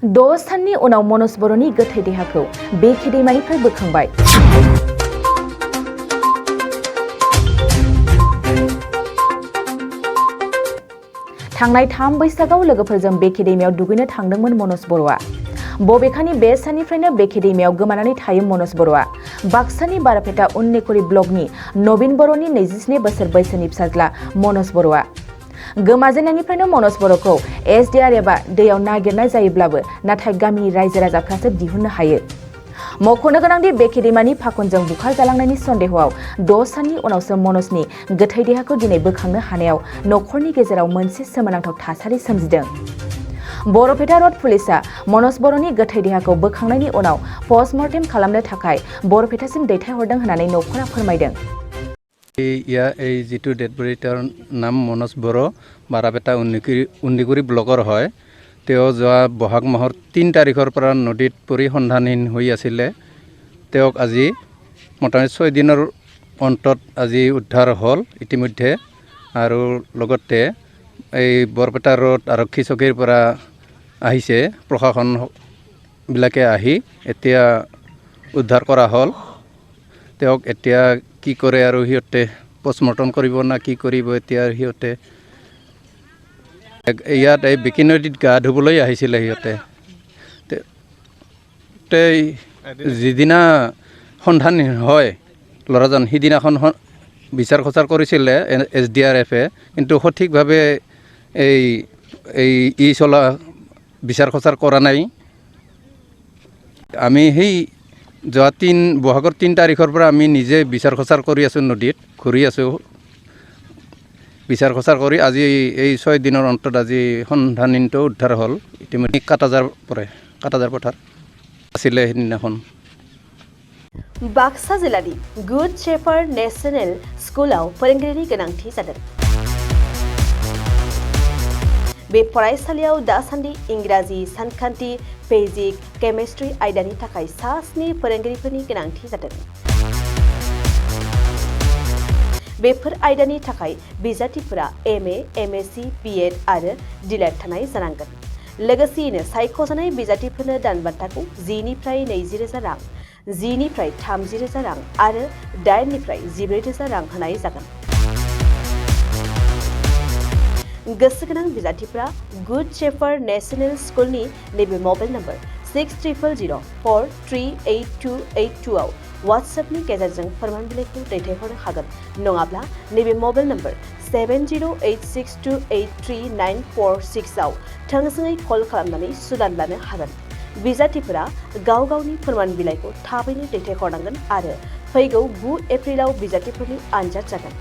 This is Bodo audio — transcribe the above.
10 साननि उनाव मनज बर'नि गोथै देहाखौ बेखे दैमानिफ्राय बोखांबाय। थांनाय 3 बैसागआव लोगोफोरजों बेखे दैमायाव दुगैनो थांदोंमोन मनज बर'आ। बबेखानि बे साननिफ्रायनो बेखे दैमायाव गोमानानै थायो मनज बर'आ। बाक्सानि बारापेटा उन्नेकुरि ब्लकनि नवीन बर'नि 27 बोसोर बैसोनि फिसाज्ला मनज बर'आ। गोमाजेननायनिफ्रायनो मनज बर'खौ एसडिआरएफआ दैयाव नागिरनाय जायोब्लाबो नाथाय गामिनि रायजो राजाफ्रासो दिहुननो हायो। मख'नो गोनांदि बेखे दैमानि फाखनजों बुखार जालांनायनि सन्देहआव 10 साननि उनावसो मनजनि गोथै देहाखौ दिनै बोखांनो हानायाव नखरनि गेजेराव मोनसे सोमोनांथाव थासारि सोमजिदों। बरपेटा रड पुलिसआ मनज बर'नि गोथै देहाखौ बोखांनायनि उनाव पस्टमर्टेम खालामनो थाखाय बरपेटासिम दैथायहरदों होननानै नखरा फोरमायदों। এই যিটো ডেড বডি তেওঁৰ নাম মনোজ বড়ো, বাৰাপেটা উন্নিকুৰি ব্লকৰ হয়। তেওঁ যোৱা বহাগ মাহৰ 3 তাৰিখৰ পৰা নদীত পৰি সন্ধানহীন হৈ আছিলে। তেওঁক আজি মোটামুটি 6 দিনৰ অন্তত আজি উদ্ধাৰ হ'ল ইতিমধ্যে। আৰু লগতে এই বৰপেটা ৰোড আৰক্ষী চকীৰ পৰা আহিছে প্ৰশাসনবিলাকে আহি এতিয়া উদ্ধাৰ কৰা হ'ল। তেওঁক এতিয়া কি কৰে আৰু সিহঁতে পষ্টমৰ্টম কৰিব না কি কৰিব এতিয়া সিহঁতে। ইয়াত এই বিকি নদীত গা ধুবলৈ আহিছিলে সিহঁতে। যিদিনা সন্ধানহীন হয় ল'ৰাজন সিদিনাখন বিচাৰ খোচাৰ কৰিছিলে এছডিআৰএফে, কিন্তু সঠিকভাৱে এই চলা বিচাৰ খোচাৰ কৰা নাই। আমি সেই যোৱা বহাগৰ 3 তাৰিখৰ পৰা আমি নিজে বিচাৰ খোচাৰ কৰি আছোঁ, নদীত ঘূৰি আছোঁ বিচাৰ খোচাৰ কৰি। আজি এই 6 দিনৰ অন্তত আজি সন্ধানহীনটো উদ্ধাৰ হ'ল ইতিমধ্যে। কাটাজাৰ পথাৰ আছিলে সেইদিনাখন। बाक्सा जिल्लानि गुड शेफार्ड नेशनेल स्कुलाव फोरोंगिरिनि गोनांथि जादों। बे फरायसालियाव दासान्दि इंराजि, सानखान्थि, फिजिक, केमिस्ट्रि आयदानि थाखाय 7 फोरोंगिरिफोरनि गोनांथि जादों। बेफोर आयदानि थाखाय बिजाथिफोरा एमए, एमएससी, बीएड आरो डिलेड थानाय जानांगोन। लोगोसेयैनो सायख'जानाय बिजाथिफोरनो दानबान्थाखौ 10 निफ्राय 20,000 रां, 10 निफ्राय 30,000 रां आरो 8 निफ्राय 14,000 रां होनाय जागोन। गोसो गोनां बिजाथिफोरा गुड शेफार्ड नेशनेल स्कुलनि नैबे मबाइल नम्बर 6000438282 आव वाट्सएपनि गेजेरजों फोरमान बिलाइखौ दैथायहरनो हागोन। नङाब्ला नैबे मबाइल नम्बर 7086283946 आव थोंजोङै कल खालामनानै सुलाद लानो हागोन। बिजाथिफोरा गाव गावनि फोरमान बिलाइखौ थाबैनो दैथायहरनांगोन आरो फैगौ 9 एप्रिलाव बिजाथिफोरनि आनजाद जागोन।